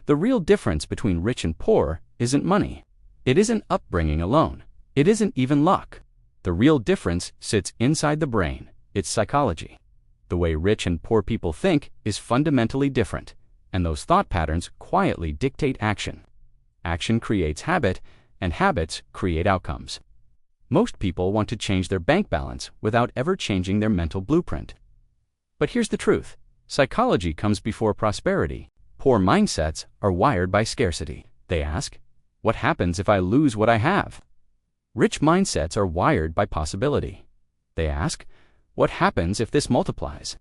The real difference between rich and poor isn't money. It isn't upbringing alone. It isn't even luck. The real difference sits inside the brain. It's psychology. The way rich and poor people think is fundamentally different, and those thought patterns quietly dictate action. Action creates habit, and habits create outcomes. Most people want to change their bank balance without ever changing their mental blueprint. But here's the truth. Psychology comes before prosperity. Poor mindsets are wired by scarcity. They ask, what happens if I lose what I have? Rich mindsets are wired by possibility. They ask, what happens if this multiplies?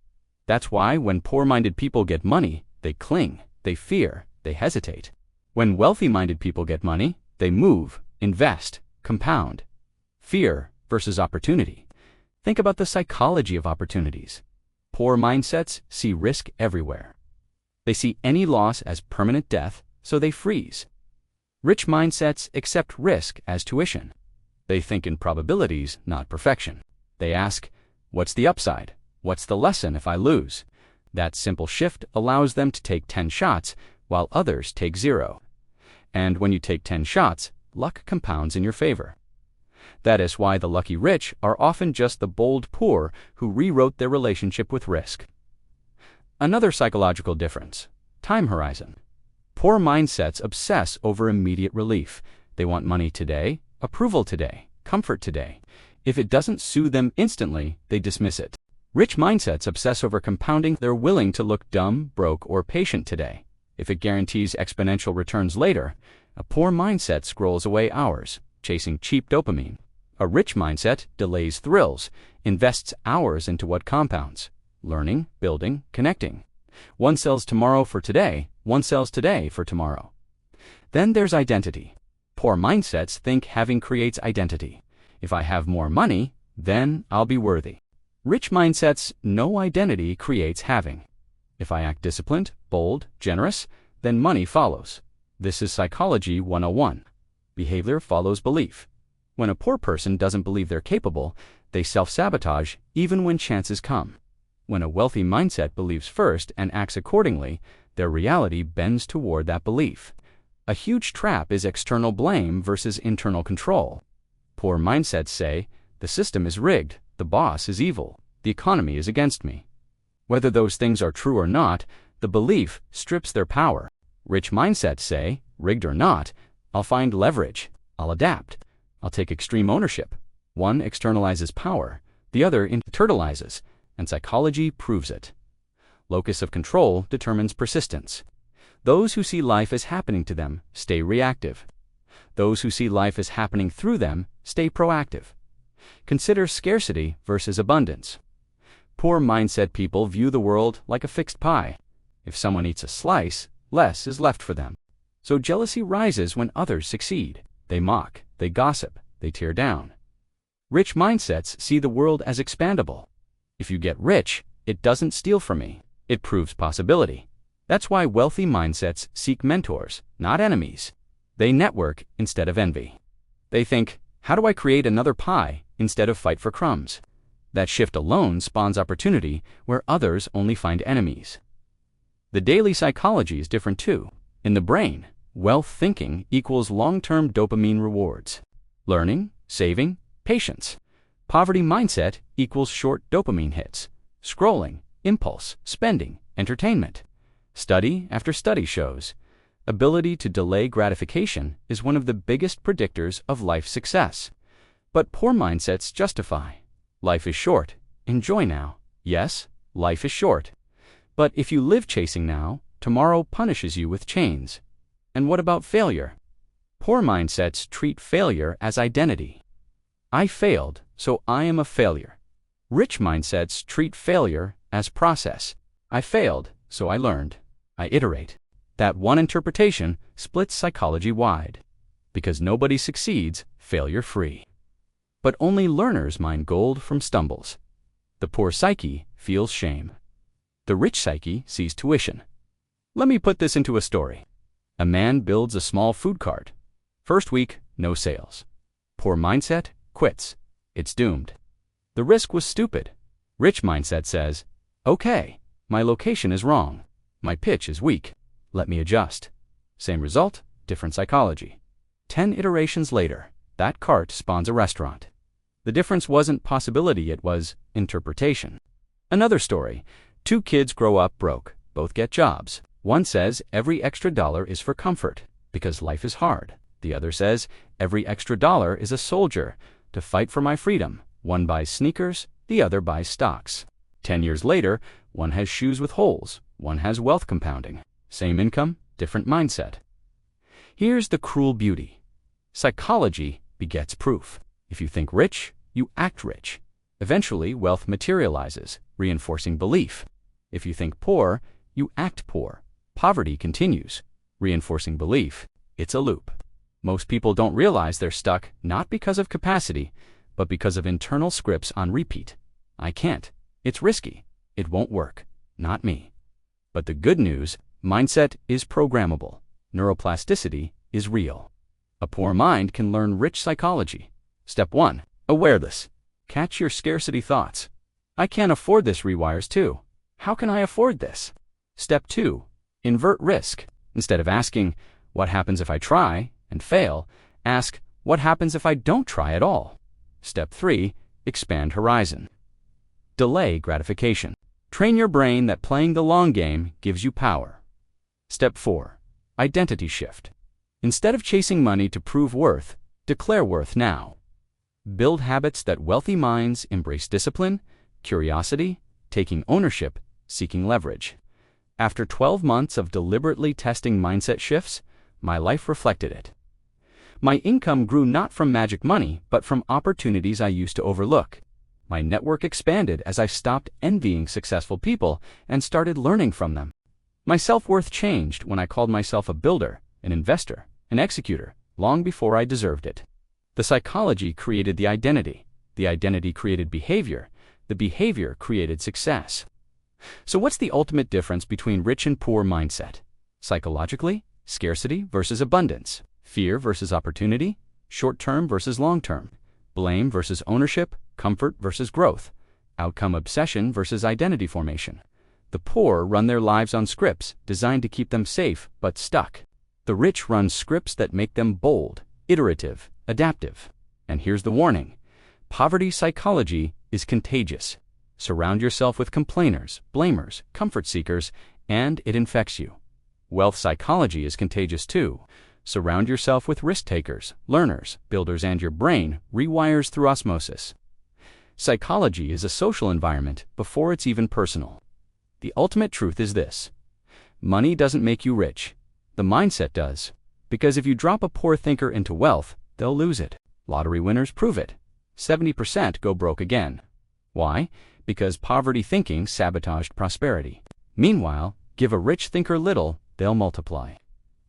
That's why when poor-minded people get money, they cling, they fear, they hesitate. When wealthy-minded people get money, they move, invest, compound. Fear versus opportunity. Think about the psychology of opportunities. Poor mindsets see risk everywhere. They see any loss as permanent death, so they freeze. Rich mindsets accept risk as tuition. They think in probabilities, not perfection. They ask, what's the upside? What's the lesson if I lose? That simple shift allows them to take 10 shots, while others take 0. And when you take 10 shots, luck compounds in your favor. That is why the lucky rich are often just the bold poor who rewrote their relationship with risk. Another psychological difference: time horizon. Poor mindsets obsess over immediate relief. They want money today, approval today, comfort today. If it doesn't soothe them instantly, they dismiss it. Rich mindsets obsess over compounding. They're willing to look dumb, broke, or patient today if it guarantees exponential returns later. A poor mindset scrolls away hours, chasing cheap dopamine. A rich mindset delays thrills, invests hours into what compounds: learning, building, connecting. One sells tomorrow for today, one sells today for tomorrow. Then there's identity. Poor mindsets think having creates identity. If I have more money, then I'll be worthy. Rich mindsets know identity creates having. If I act disciplined, bold, generous, then money follows. This is Psychology 101. Behavior follows belief. When a poor person doesn't believe they're capable, they self-sabotage even when chances come. When a wealthy mindset believes first and acts accordingly, their reality bends toward that belief. A huge trap is external blame versus internal control. Poor mindsets say, the system is rigged, the boss is evil, the economy is against me. Whether those things are true or not, the belief strips their power. Rich mindsets say, rigged or not, I'll find leverage, I'll adapt, I'll take extreme ownership. One externalizes power, the other internalizes, and psychology proves it. Locus of control determines persistence. Those who see life as happening to them stay reactive. Those who see life as happening through them stay proactive. Consider scarcity versus abundance. Poor mindset people view the world like a fixed pie. If someone eats a slice, less is left for them. So jealousy rises when others succeed. They mock, they gossip, they tear down. Rich mindsets see the world as expandable. If you get rich, it doesn't steal from me. It proves possibility. That's why wealthy mindsets seek mentors, not enemies. They network instead of envy. They think, how do I create another pie instead of fight for crumbs? That shift alone spawns opportunity where others only find enemies. The daily psychology is different too. In the brain, wealth thinking equals long-term dopamine rewards. Learning, saving, patience. Poverty mindset equals short dopamine hits. Scrolling, impulse, spending, entertainment. Study after study shows, ability to delay gratification is one of the biggest predictors of life success. But poor mindsets justify. Life is short. Enjoy now. Yes, life is short. But if you live chasing now, tomorrow punishes you with chains. And what about failure? Poor mindsets treat failure as identity. I failed, so I am a failure. Rich mindsets treat failure as process. I failed, so I learned. I iterate. That one interpretation splits psychology wide. Because nobody succeeds failure-free. But only learners mine gold from stumbles. The poor psyche feels shame. The rich psyche sees tuition. Let me put this into a story. A man builds a small food cart. First week, no sales. Poor mindset quits. It's doomed. The risk was stupid. Rich mindset says, okay, my location is wrong. My pitch is weak. Let me adjust. Same result, different psychology. 10 iterations later, that cart spawns a restaurant. The difference wasn't possibility, it was interpretation. Another story. 2 kids grow up broke, both get jobs. One says every extra dollar is for comfort, because life is hard. The other says every extra dollar is a soldier to fight for my freedom. One buys sneakers, the other buys stocks. 10 years later, one has shoes with holes, one has wealth compounding. Same income, different mindset. Here's the cruel beauty. Psychology begets proof. If you think rich, you act rich. Eventually, wealth materializes, reinforcing belief. If you think poor, you act poor. Poverty continues, reinforcing belief. It's a loop. Most people don't realize they're stuck not because of capacity, but because of internal scripts on repeat. I can't. It's risky. It won't work. Not me. But the good news, mindset is programmable. Neuroplasticity is real. A poor mind can learn rich psychology. Step 1. Awareness. Catch your scarcity thoughts. I can't afford this rewires too. How can I afford this? Step 2. Invert risk. Instead of asking, what happens if I try and fail, ask, what happens if I don't try at all? Step 3. Expand horizon. Delay gratification. Train your brain that playing the long game gives you power. Step 4. Identity shift. Instead of chasing money to prove worth, declare worth now. Build habits that wealthy minds embrace: discipline, curiosity, taking ownership, seeking leverage. After 12 months of deliberately testing mindset shifts, my life reflected it. My income grew not from magic money, but from opportunities I used to overlook. My network expanded as I stopped envying successful people and started learning from them. My self-worth changed when I called myself a builder, an investor, an executor, long before I deserved it. The psychology created the identity created behavior, the behavior created success. So what's the ultimate difference between rich and poor mindset? Psychologically, scarcity versus abundance, fear versus opportunity, short-term versus long-term, blame versus ownership, comfort versus growth, outcome obsession versus identity formation. The poor run their lives on scripts designed to keep them safe but stuck. The rich run scripts that make them bold, iterative, adaptive. And here's the warning. Poverty psychology is contagious. Surround yourself with complainers, blamers, comfort seekers, and it infects you. Wealth psychology is contagious too. Surround yourself with risk-takers, learners, builders, and your brain rewires through osmosis. Psychology is a social environment before it's even personal. The ultimate truth is this. Money doesn't make you rich. The mindset does. Because if you drop a poor thinker into wealth, they'll lose it. Lottery winners prove it. 70% go broke again. Why? Because poverty thinking sabotaged prosperity. Meanwhile, give a rich thinker little, they'll multiply.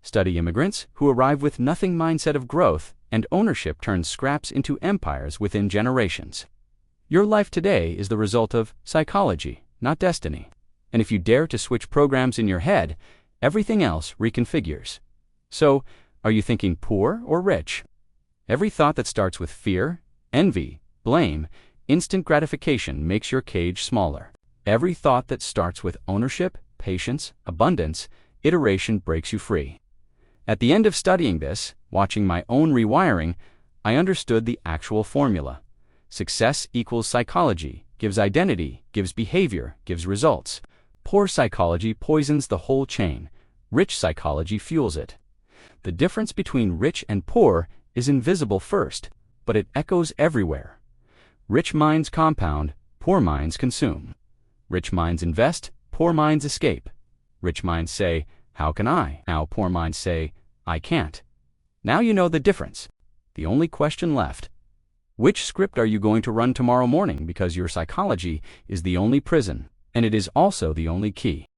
Study immigrants who arrive with nothing mindset of growth, and ownership turns scraps into empires within generations. Your life today is the result of psychology, not destiny. And if you dare to switch programs in your head, everything else reconfigures. So, are you thinking poor or rich? Every thought that starts with fear, envy, blame, instant gratification makes your cage smaller. Every thought that starts with ownership, patience, abundance, iteration breaks you free. At the end of studying this, watching my own rewiring, I understood the actual formula. Success equals psychology, gives identity, gives behavior, gives results. Poor psychology poisons the whole chain. Rich psychology fuels it. The difference between rich and poor is invisible first, but it echoes everywhere. Rich minds compound, poor minds consume. Rich minds invest, poor minds escape. Rich minds say, how can I? Now poor minds say, I can't. Now you know the difference. The only question left. Which script are you going to run tomorrow morning, because your psychology is the only prison, and it is also the only key.